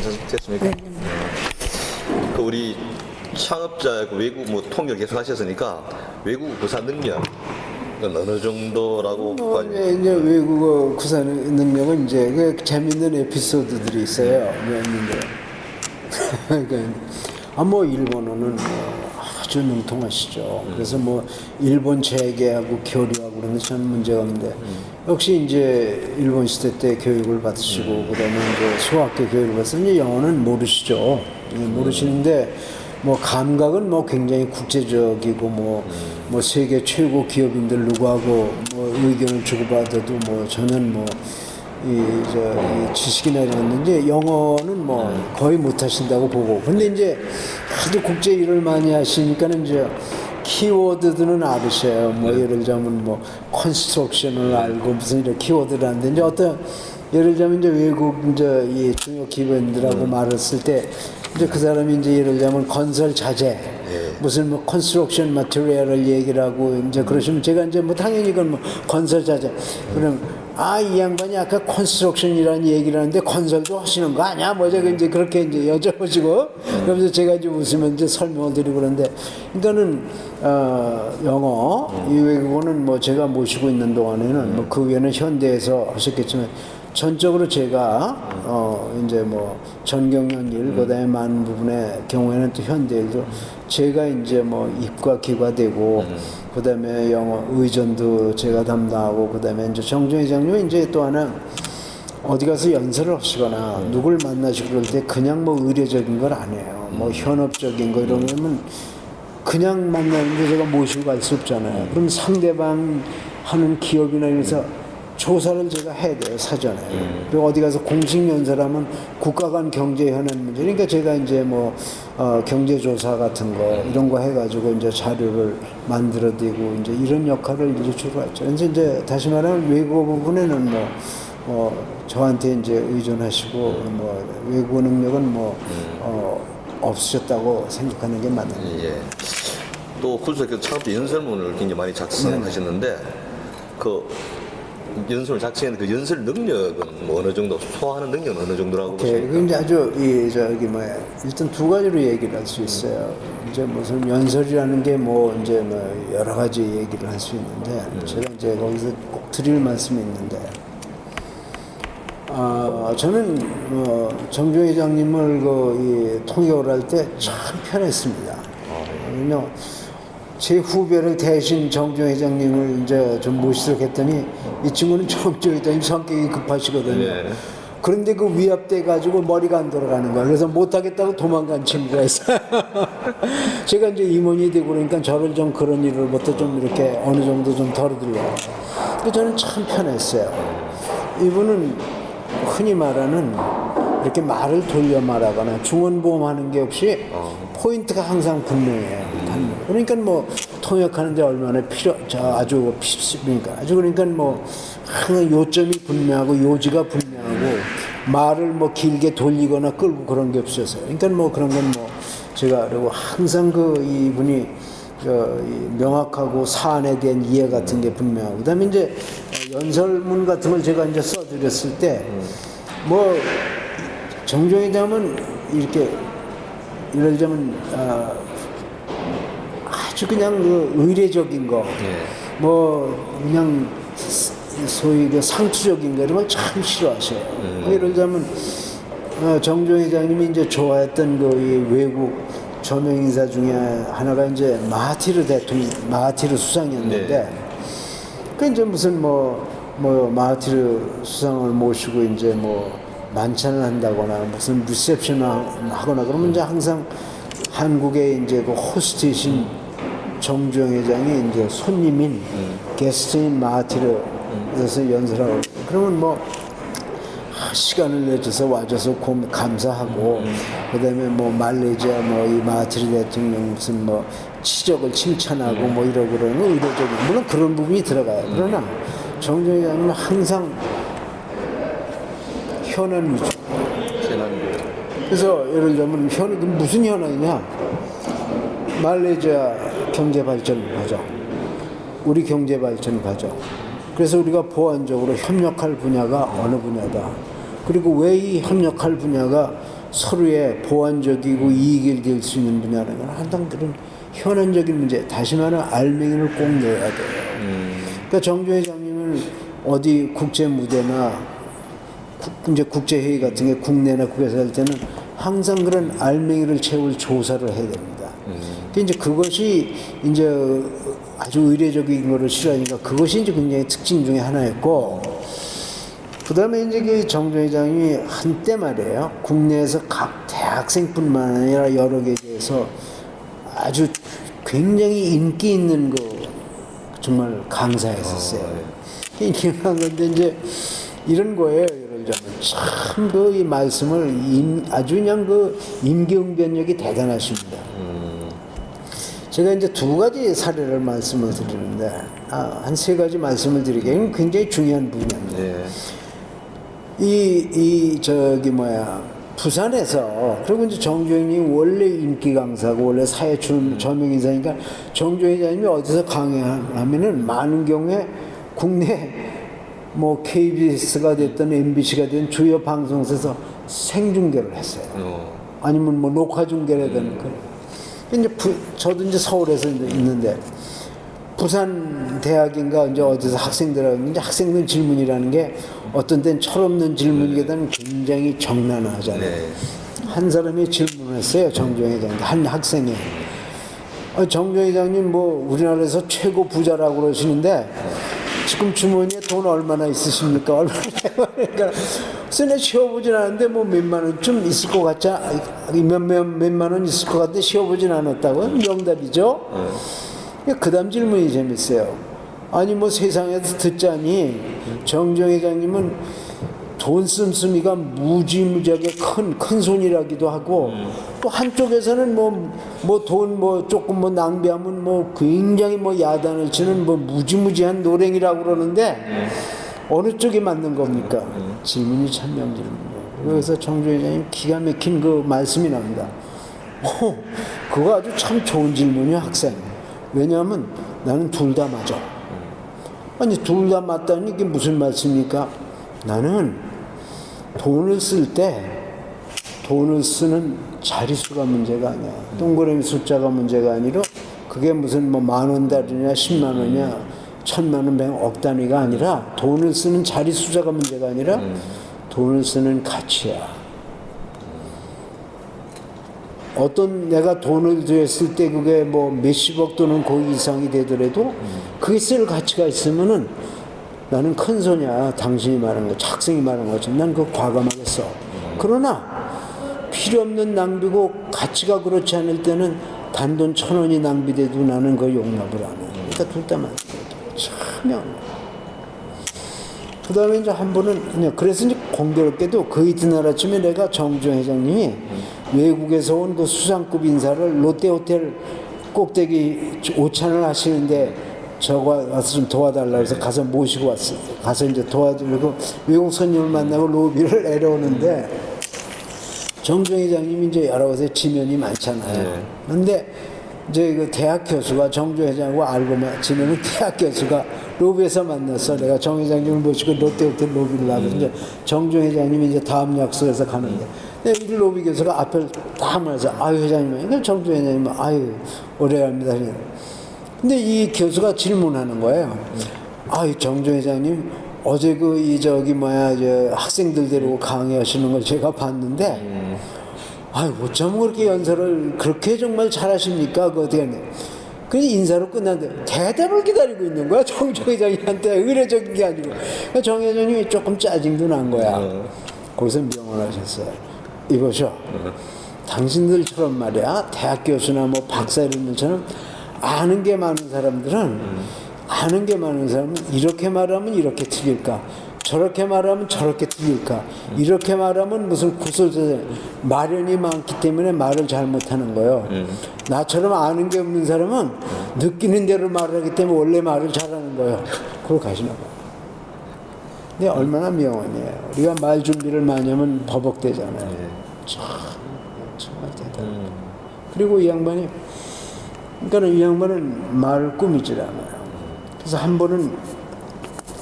괜찮겠습니까? 네. 그 우리 창업자 외국 뭐 통역을 계속 하셨으니까 외국 구사 능력 어느 정도라고 이제 외국어 구사 능력은 이제 그 재밌는 에피소드들이 있어요. 그러니까 뭐 일본어는 아주 능통하시죠. 그래서 뭐 일본 재계하고 교류하고 그런 데 전 문제가 없는데 역시 이제 일본 시대 때 교육을 받으시고 그다음에 이제 소학교 교육을 받으서 이제 영어는 모르시죠. 모르시는데 뭐 감각은 뭐 굉장히 국제적이고 뭐 세계 최고 기업인들 누구하고 뭐 의견을 주고받아도 뭐 전혀 이 지식이나 이런 데 영어는 뭐 거의 못 하신다고 보고 근데 이제 하도 국제 일을 많이 하시니까는 이제 키워드들은 알으셔요. 뭐 예를 들자면 뭐 컨스트럭션을 알고 무슨 이런 키워드를 하는데 이제 어떤 예를 들자면 이제 외국 이제 이 중요 기업인들하고 말을 쓸 때 이제 그 사람이 이제 예를 들자면 건설 자재 무슨 뭐 컨스트럭션 마테리얼을 얘기를 하고 이제 그러시면 제가 이제 뭐 당연히 이건 뭐 건설 자재 그럼 이 양반이 아까 컨스트럭션이라는 얘기를 하는데 건설도 하시는 거 아니야? 뭐 제가 이제 그렇게 이제 여쭤보시고 그러면서 제가 이제 웃으면 이제 설명을 드리고 그러는데 그러니까는 영어 이 외국어는 뭐 제가 모시고 있는 동안에는 뭐 그 외에는 현대에서 하셨겠지만 전적으로 제가 이제 뭐 전경련 일 그다음에 많은 부분의 경우에는 또 현대일도 제가 이제 뭐 입과 귀가 되고 그다음에 영어 의전도 제가 담당하고 그다음에 이제 정종 회장님은 이제 또 하나 어디 가서 연설을 하시거나 누굴 만나시고 그럴 때 그냥 뭐 의례적인 걸 안 해요. 뭐 현업적인 거 이런 거면 그냥 만나는데 제가 모시고 갈 수 없잖아요. 그럼 상대방 하는 기업이나 이래서 조사를 제가 해야 돼요, 사전에. 그리고 어디 가서 공식 연설하면 국가 간 경제 현안 문제. 그러니까 제가 이제 뭐, 경제조사 같은 거, 이런 거 해가지고 이제 자료를 만들어내고 이제 이런 역할을 이제 주로 했죠. 그래서 이제 다시 말하면 외국어 부분에는 저한테 이제 의존하시고 외국어 능력은 없으셨다고 생각하는 게 맞는 거예요. 예. 또 구수학교 창업 연설문을 굉장히 많이 작성하셨는데 그 연설을 작성하는 그 연설 능력은 뭐 어느 정도 소화하는 능력은 어느 정도라고 보십니까? 근데 아주 일단 두 가지로 얘기를 할 수 있어요. 이제 무슨 연설이라는 게 이제 여러 가지 얘기를 할 수 있는데 제가 이제 거기서 꼭 드릴 말씀이 있는데 저는 정종 회장님을 통역을 할 때 참 편했습니다. 왜냐면 제 후배를 대신 정종 회장님을 이제 좀 모시도록 했더니 이 친구는 정종 회장님 성격이 급하시거든요. 네. 그런데 그 위압돼 가지고 머리가 안 돌아가는 거야. 그래서 못하겠다고 도망간 친구가 있어요. 제가 이제 임원이 되고 그러니까 저를 좀 그런 일로부터 좀 이렇게 어느 정도 좀 덜어들려고. 저는 참 편했어요. 이분은 흔히 말하는 이렇게 말을 돌려 말하거나 중언부언하는 게 없이 포인트가 항상 분명해요. 그러니까 통역하는데 얼마나 아주 쉽습니까? 그러니까 항상 요점이 분명하고 요지가 분명하고 말을 길게 돌리거나 끌고 그런 게 없어서. 그러니까 그런 건 제가 그리고 항상 이분이 명확하고 사안에 대한 이해 같은 게 분명하고 그다음에 이제 연설문 같은 걸 제가 이제 써드렸을 때 정종 회장은 이렇게 예를 들자면 아주 그냥 의례적인 거, 그냥 소위 상투적인 거 이런 걸 참 싫어하셔요. 예를 들자면 정종 회장님이 이제 좋아했던 이 외국 저명 인사 중에 하나가 이제 마하티르 대통령, 마하티르 수상이었는데, 그 이제 무슨 마하티르 수상을 모시고 이제 만찬을 한다거나 무슨 리셉션을 하거나 그러면 이제 항상 한국의 이제 그 호스트이신 정종 회장이 이제 손님인 게스트인 마하티르에서 연설하고 그러면 시간을 내줘서 와줘서 감사하고 그다음에 말레이시아 이 마하티르 대통령 무슨 치적을 칭찬하고 이러고 그러는 의도적인 물론 그런 부분이 들어가요. 그러나 정종 회장님은 항상 현안 위주. 그래서 예를 들면 무슨 현안이냐? 말레이시아 경제 발전 과정, 우리 경제 발전 과정. 그래서 우리가 보완적으로 협력할 분야가 어느 분야다. 그리고 왜 이 협력할 분야가 서로의 보완적이고 이익을 될 수 있는 분야라는 건 항상 그런 현안적인 문제, 다시 말하면 알맹이를 꼭 넣어야 돼요. 그러니까 정조 회장님은 어디 국제 무대나 이제 국제회의 같은 게 국내나 국외에서 할 때는 항상 그런 알맹이를 채울 조사를 해야 됩니다. 그러니까 이제 그것이 이제 아주 의례적인 거를 싫어하니까 그것이 이제 굉장히 특징 중에 하나였고, 그 다음에 이제 그 정조 회장이 한때 말이에요. 국내에서 각 대학생뿐만 아니라 여러 개에서 아주 굉장히 인기 있는 거 정말 강사였었어요. 인기 있는 강사인데 이제 이런 거예요. 예를 들자면 참 그 이 말씀을 아주 그냥 그 임기응변력이 대단하십니다. 제가 이제 두 가지 사례를 말씀을 드리는데 한 세 가지 말씀을 드리기에는 굉장히 중요한 분야입니다. 네. 부산에서, 그리고 이제 정조 회장님이 원래 인기 강사고 원래 사회 저명 인사니까 정조 회장님이 어디서 강의하면은 많은 경우에 국내 뭐 KBS가 됐든 MBC가 됐든 주요 방송사에서 생중계를 했어요. 아니면 뭐 녹화 중계를 하든 이제 저도 이제 서울에서 이제 있는데 부산 대학인가 이제 어디서 학생들하고 이제 학생들 질문이라는 게 어떤 때는 철없는 질문이거든 굉장히 정난하잖아요. 네. 한 사람이 질문을 했어요. 정조 회장님, 한 학생이. 정조 회장님 뭐 우리나라에서 최고 부자라고 그러시는데 지금 주머니에 돈 얼마나 있으십니까? 얼마나 그러니까 쓰네 쉬어보진 않았는데 뭐 몇만 원쯤 있을 것 같지 몇만 원 있을 것 같은데 쉬어보진 않았다고요? 명답이죠. 그 다음 질문이 재밌어요. 아니 뭐 세상에서 듣자니 정조 회장님은 돈 씀씀이가 무지무지하게 큰 손이라기도 하고 또 한쪽에서는 뭐 돈 조금 낭비하면 굉장히 야단을 치는 무지무지한 노랭이라고 그러는데 어느 쪽이 맞는 겁니까? 질문이 참 명질문이에요. 그래서 정조 회장님 기가 막힌 그 말씀이 납니다. 그거 아주 참 좋은 질문이야 학생. 왜냐하면 나는 둘 다 맞아. 아니 둘 다 맞다니 이게 무슨 말씀입니까? 나는 돈을 쓸 때 돈을 쓰는 자릿수가 문제가 아니야. 동그라미 숫자가 문제가 아니라 그게 무슨 만 원짜리냐 10만 원이냐 1000만 원, 100억 단위가 아니라 돈을 쓰는 자릿수자가 문제가 아니라 돈을 쓰는 가치야. 어떤 내가 돈을 들였을 때 그게 몇십억 또는 그 이상이 되더라도 그게 쓸 가치가 있으면은 나는 큰 소냐. 당신이 말한 거, 학생이 말한 것처럼 난 그거 과감하겠어. 그러나 필요 없는 낭비고 가치가 그렇지 않을 때는 단돈 1000원이 낭비돼도 나는 그거 용납을 안 해. 그러니까 둘 다 맞는 거죠. 참. 그 다음에 이제 한 번은, 그래서 이제 공교롭게도 그 이튿날 아침에 내가 정조 회장님이 외국에서 온 그 수상급 인사를 롯데호텔 꼭대기 오찬을 하시는데 저거 와서 좀 도와달라고 해서 가서 모시고 왔어요. 가서 이제 도와주려고 외국 손님을 만나고 로비를 내려오는데 정조 회장님이 이제 여러 곳에 지면이 많잖아요. 근데 이제 그 대학 교수가 정조 회장하고 알고 지내는 대학 교수가 로비에서 만났어. 내가 정 회장님을 모시고 롯데호텔 로비를 나가서 이제 정조 회장님이 이제 다음 약속에서 가는데 이 로비 교수가 앞에 딱 말해서 아유 회장님, 정조 회장님은 아유 오래갑니다. 근데 이 교수가 질문하는 거예요. 아유 정조 회장님 어제 학생들 데리고 강의하시는 걸 제가 봤는데 아유 어쩜 그렇게 연설을 그렇게 정말 잘하십니까? 그 어떻게 하냐. 그래서 인사로 끝났는데 대답을 기다리고 있는 거야. 정조 회장님한테 의례적인 게 아니고. 그러니까 정 회장님이 조금 짜증도 난 거야. 거기서 명언하셨어요. 이보셔. 당신들처럼 말이야. 대학 교수나 박사 이런 분처럼 아는 게 많은 사람은 이렇게 말하면 이렇게 틀릴까? 저렇게 말하면 저렇게 틀릴까? 이렇게 말하면 무슨 구설수에 말연이 많기 때문에 말을 잘못하는 거예요. 나처럼 아는 게 없는 사람은 느끼는 대로 말하기 때문에 원래 말을 잘하는 거예요. 그러고 가시나 봐요. 근데 얼마나 명언이에요. 우리가 말 준비를 많이 하면 버벅대잖아요. 정말 대단해요. 그리고 이 양반은 말을 꾸미질 않아요. 그래서 한 번은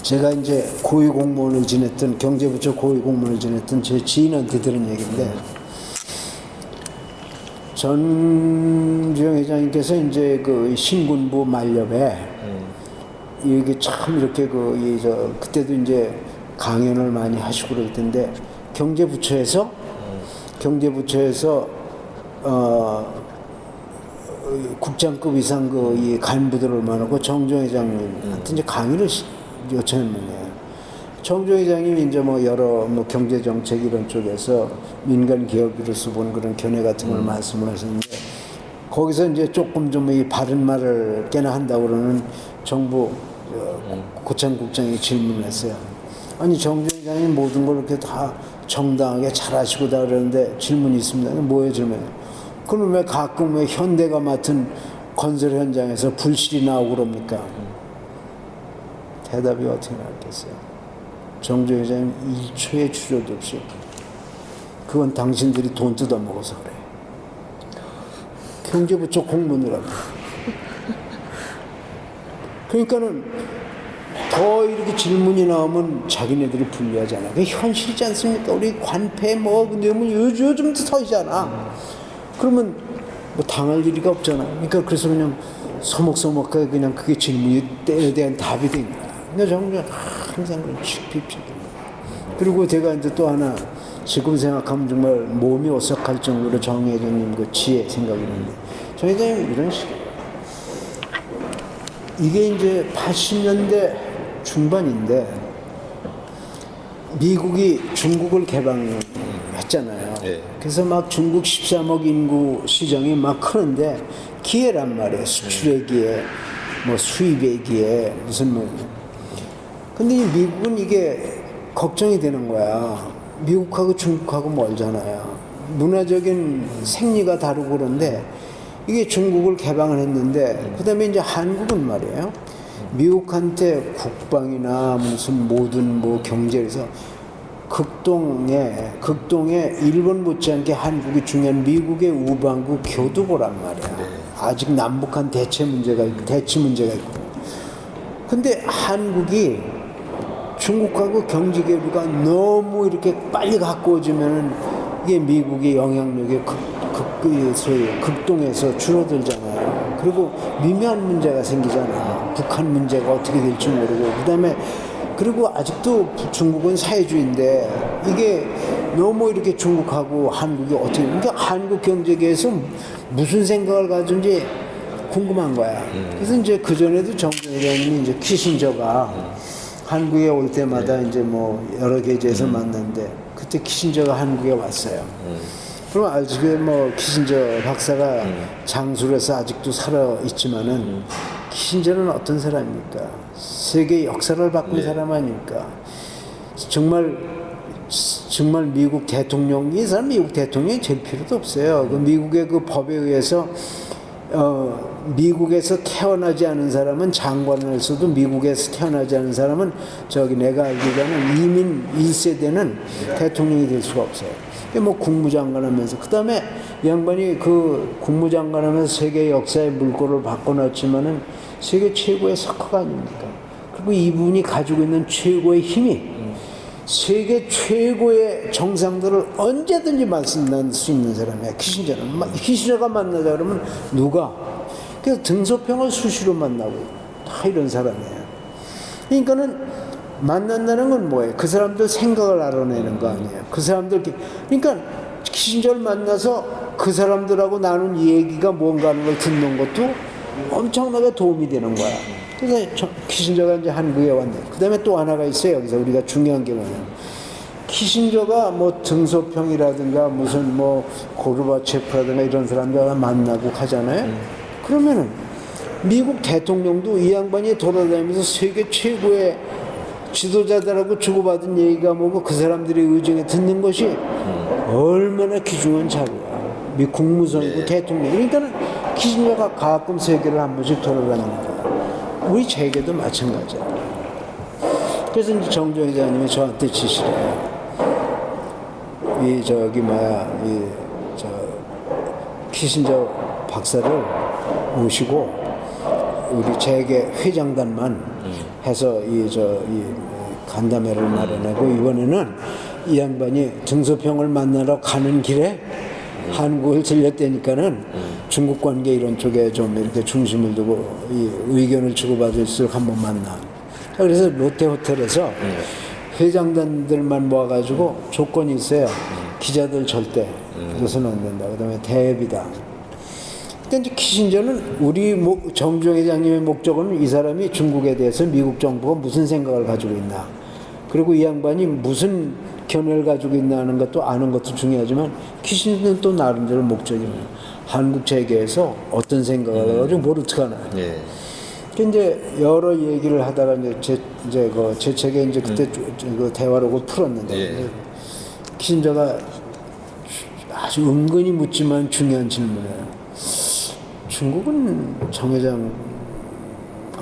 제가 이제 고위 공무원을 지냈던 경제부처 고위 공무원을 지냈던 제 지인한테 들은 얘기인데 전주영 회장님께서 이제 그 신군부 말렵에 이게 참 이렇게 그때도 이제 강연을 많이 하시고 그럴 텐데 경제부처에서 국장급 이상 이 간부들을 만나고 정종 회장님한테 이제 강의를 요청했는데 정종 회장님이 이제 뭐 여러 뭐 경제 정책 이런 쪽에서 민간 기업으로서 본 그런 견해 같은 걸 말씀을 하셨는데 거기서 이제 조금 좀 이 바른 말을 꽤나 한다고 그러는 정부 고창국장이 질문을 했어요. 아니 정종 회장님 모든 걸 이렇게 다 정당하게 잘하시고 다 그러는데 질문이 있습니다. 뭐예요 질문이? 그럼 왜 가끔 왜 현대가 맡은 건설 현장에서 불실이 나오고 그럽니까? 대답이 어떻게 나왔겠어요? 정종 회장님 1초의 추조도 없이 그건 당신들이 돈 뜯어먹어서 그래. 경제부처 공무원이라고. 그러니까는 더 이렇게 질문이 나오면 자기네들이 불리하잖아. 그게 현실이지 않습니까? 우리 관폐 뭐 근데 뭐 요즘도 터지잖아. 그러면 뭐 당할 일이가 없잖아. 그러니까 그래서 그냥 서먹서먹하게 그냥 그게 질문에 대한 답이 된 거야. 근데 정말 항상 그런 칙픽칙. 그리고 제가 이제 또 하나 지금 생각하면 정말 몸이 오싹할 정도로 정 회장님 그 지혜 생각이 나는데 정 회장님 이런 식이에요. 이게 이제 80년대 중반인데 미국이 중국을 개방했잖아요. 예. 그래서 막 중국 13억 인구 시장이 막 크는데 기회란 말이에요. 수출의 기회, 뭐 수입의 기회, 무슨 뭐. 근데 이 미국은 이게 걱정이 되는 거야. 미국하고 중국하고 멀잖아요. 문화적인 생리가 다르고 그런데 이게 중국을 개방을 했는데 그다음에 이제 한국은 말이에요. 미국한테 국방이나 무슨 모든 뭐 경제에서 극동에 일본 못지않게 한국이 중요한 미국의 우방국 교두보란 말이야. 아직 남북한 대치 문제가 있고. 근데 한국이 중국하고 경제 교류가 너무 이렇게 빨리 가까워지면은 이게 미국의 영향력이 소위 극동에서 줄어들잖아요. 그리고 미묘한 문제가 생기잖아요. 북한 문제가 어떻게 될지 모르고. 그다음에 그리고 아직도 중국은 사회주의인데 이게 너무 이렇게 중국하고 한국이 어떻게 그러니까 한국 경제계에서 무슨 생각을 가진지 궁금한 거야. 그래서 이제 그 전에도 정종 회장님이 이제 키신저가 한국에 올 때마다 이제 뭐 여러 계제에서 만났는데 그때 키신저가 한국에 왔어요. 그럼 아직 뭐 키신저 박사가 장술에서 아직도 살아 있지만은 키신저는 어떤 사람입니까? 세계 역사를 바꾼 사람 아닙니까? 정말 미국 대통령이 이 사람 미국 대통령이 될 필요도 없어요. 그 미국의 그 법에 의해서 미국에서 태어나지 않은 사람은 장관을 했어도 미국에서 태어나지 않은 사람은 내가 알기로는 이민 1세대는 대통령이 될 수가 없어요. 뭐 국무장관 하면서 그 다음에 양반이 그 국무장관 하면서 세계 역사의 물꼬를 바꿔놨지만은 세계 최고의 석학 아닙니까? 그리고 이분이 가지고 있는 최고의 힘이 세계 최고의 정상들을 언제든지 만날 수 있는 사람이야. 키신저가 만나자 그러면 누가? 그래서 등소평을 수시로 만나고 다 이런 사람이에요. 그러니까는 만난다는 건 뭐예요? 그 사람들 생각을 알아내는 거 아니에요. 그 사람들 그러니까 키신저를 만나서 그 사람들하고 나눈 얘기가 뭔가 하는 걸 듣는 것도 엄청나게 도움이 되는 거야. 그래서 키신저가 이제 한국에 왔네. 그 다음에 또 하나가 있어요. 여기서 우리가 중요한 게 뭐냐면 키신저가 뭐 등소평이라든가 무슨 뭐 고르바체프라든가 이런 사람들 만나고 가잖아요. 그러면은 미국 대통령도 이 양반이 돌아다니면서 세계 최고의 지도자들하고 주고받은 얘기가 뭐고 그 사람들의 의견에 듣는 것이 얼마나 귀중한 자료야. 미 국무성이고 대통령. 그러니까는 키신저가 가끔 세계를 한 번씩 돌아다니는 거야. 우리 세계도 마찬가지야. 그래서 이제 정종 회장님이 저한테 지시래요. 키신저 박사를 모시고 우리 재계 회장단만 해서 이 간담회를 마련하고 이번에는 이 양반이 등소평을 만나러 가는 길에 한국을 들렸다니까는 중국 관계 이런 쪽에 좀 이렇게 중심을 두고 이 의견을 주고받을수록 한번 만나. 자, 그래서 롯데 호텔에서 회장단들만 모아가지고 조건이 있어요. 기자들 절대 그래서는 안 된다. 그다음에 대비다. 그러니까 이제 키신저는 우리 정주영 회장님의 목적은 이 사람이 중국에 대해서 미국 정부가 무슨 생각을 가지고 있나. 그리고 이 양반이 무슨 견해를 가지고 있나 하는 것도 아는 것도 중요하지만 키신저는 또 나름대로 목적이 뭐냐. 한국 재계에서 어떤 생각을 가지고 뭘 어떻게 하나. 예. 이제 여러 얘기를 하다가 제 책에 이제 그때 그 대화를 곧 풀었는데 예. 키신저가 아주 은근히 묻지만 중요한 질문이에요. 중국은 정 회장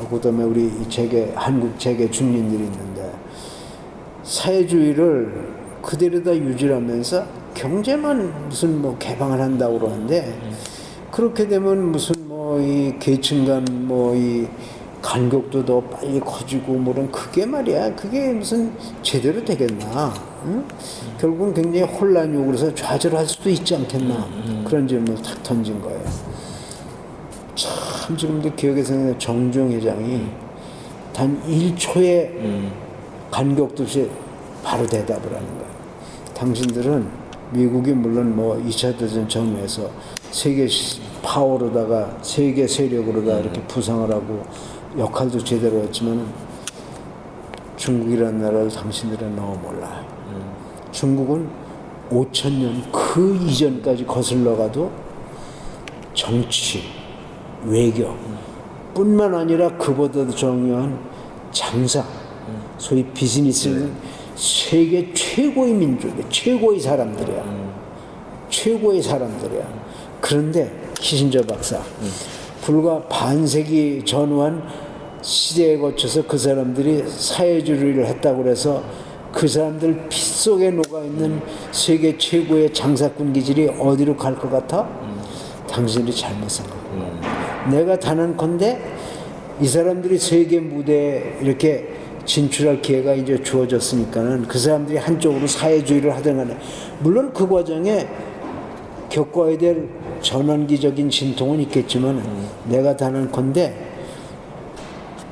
그다음에 우리 재계 한국 재계 중진들이 있는데 사회주의를 그대로다 유지하면서 경제만 무슨 뭐 개방을 한다고 그러는데 그렇게 되면 무슨 뭐 이 계층 간 뭐 이 간격도 더 빨리 커지고 뭐런 그게 말이야 그게 무슨 제대로 되겠나. 응? 결국은 굉장히 혼란이 오고 그래서 좌절할 수도 있지 않겠나. 그런 질문을 탁 던진 거예요. 참 지금도 기억에 생각나는 정주영 회장이 단 1초의 간격도 없이 바로 대답을 하는 거예요. 당신들은 미국이 물론 뭐 2차 대전 전후에서 세계 파워로다가 세계 세력으로다 이렇게 부상을 하고 역할도 제대로 했지만 중국이라는 나라를 당신들은 너무 몰라. 중국은 5,000년 그 이전까지 거슬러 가도 정치, 외교 뿐만 아니라 그보다도 중요한 장사, 소위 비즈니스는 세계 최고의 민족이야. 최고의 사람들이야. 최고의 사람들이야. 그런데 키신저 박사 불과 반세기 전후한 시대에 거쳐서 그 사람들이 사회주의를 했다고 해서 그 사람들 피 속에 녹아있는 세계 최고의 장사꾼 기질이 어디로 갈 것 같아? 당신들이 잘못 생각하고 내가 단언컨대 이 사람들이 세계 무대에 이렇게 진출할 기회가 이제 주어졌으니까는 그 사람들이 한쪽으로 사회주의를 하든 간에 물론 그 과정에 겪어야 될 전환기적인 진통은 있겠지만 내가 단언컨대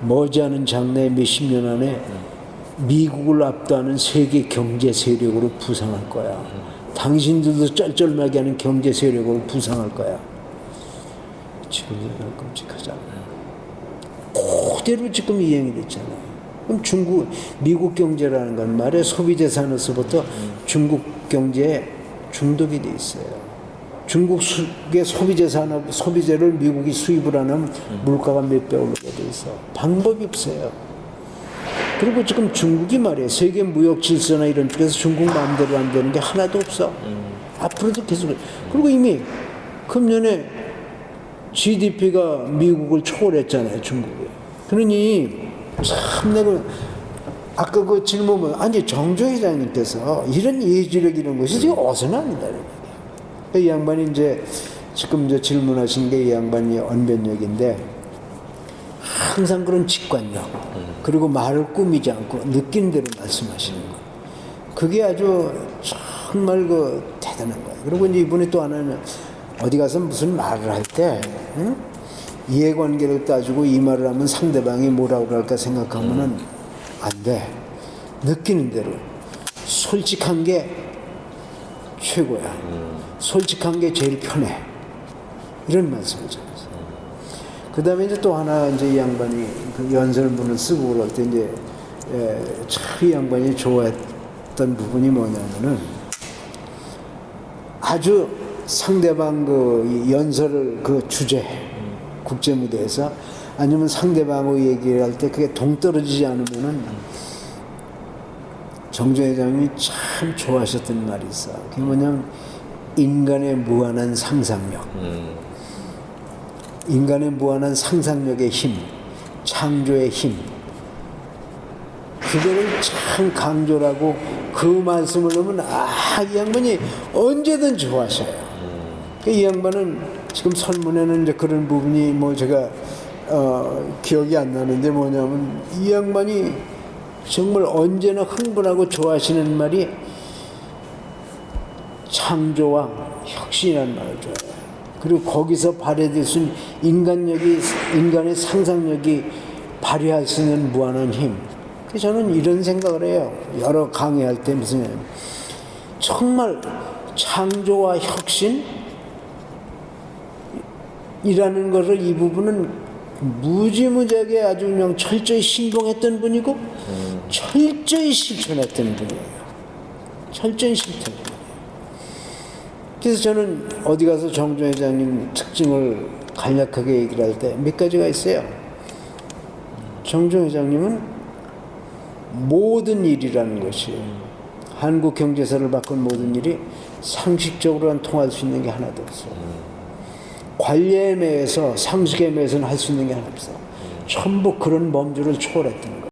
머지않은 장래에 몇십 년 안에 미국을 압도하는 세계 경제 세력으로 부상할 거야. 당신들도 쩔쩔매게 하는 경제 세력으로 부상할 거야. 지금 생각하면 끔찍하잖아요. 그대로 지금 이행이 됐잖아요. 그럼 미국 경제라는 건 말이야 소비재산으로서부터 중국 경제에 중독이 돼 있어요. 중국의 소비재를 미국이 수입을 하면 물가가 몇 배 오르게 돼 있어. 방법이 없어요. 그리고 지금 중국이 말이에요. 세계 무역 질서나 이런 쪽에서 중국 마음대로 안 되는 게 하나도 없어. 앞으로도 계속. 그리고 이미 금년에 GDP가 미국을 초월했잖아요. 중국이. 그러니 참 내가 아까 그 질문은 아니 정주 회장님께서 이런 예지력 이런 것이 지금 어디서 나온다는 거예요. 이 양반이 이제 지금 이제 질문하신 게 이 양반이 언변력인데 항상 그런 직관력 그리고 말을 꾸미지 않고 느낀 대로 말씀하시는 거 그게 아주 정말 그 대단한 거예요. 그리고 이제 이분이 또 하나는 어디 가서 무슨 말을 할 때 이해관계를 따지고 이 말을 하면 상대방이 뭐라고 그럴까 생각하면은 안 돼. 느끼는 대로 솔직한 게 최고야. 솔직한 게 제일 편해. 이런 말씀을 전했어요. 그 다음에 이제 또 하나 이제 이 양반이 그 연설문을 쓰고 그럴 때 이제 참 이 양반이 좋아했던 부분이 뭐냐면은 아주 상대방 그 연설을 그 주제 국제 무대에서 아니면 상대방의 얘기를 할 때 그게 동떨어지지 않으면은 정주 회장님이 참 좋아하셨던 말이 있어. 그게 뭐냐면 인간의 무한한 상상력. 인간의 무한한 상상력의 힘, 창조의 힘. 그거를 참 강조를 하고 그 말씀을 하면 이 양반이 언제든 좋아하셔요. 이 양반은 지금 설문에는 이제 그런 부분이 뭐 제가 기억이 안 나는데 뭐냐면 이 양반이 정말 언제나 흥분하고 좋아하시는 말이 창조와 혁신이라는 말을 줘요. 그리고 거기서 발휘될 수 있는 인간의 상상력이 발휘할 수 있는 무한한 힘. 그래서 저는 이런 생각을 해요. 여러 강의할 때 무슨 정말 창조와 혁신이라는 것을 이 부분은 무지무지하게 아주 그냥 철저히 신봉했던 분이고 철저히 실천했던 분이에요. 철저히 실천. 그래서 저는 어디 가서 정종 회장님 특징을 간략하게 얘기를 할 때 몇 가지가 있어요. 정종 회장님은 모든 일이라는 것이 한국 경제사를 바꾼 모든 일이 상식적으로는 통할 수 있는 게 하나도 없어. 관례에 매여서 상식에 매여서는 할 수 있는 게 하나 없어. 전부 그런 범주를 초월했던 거예요.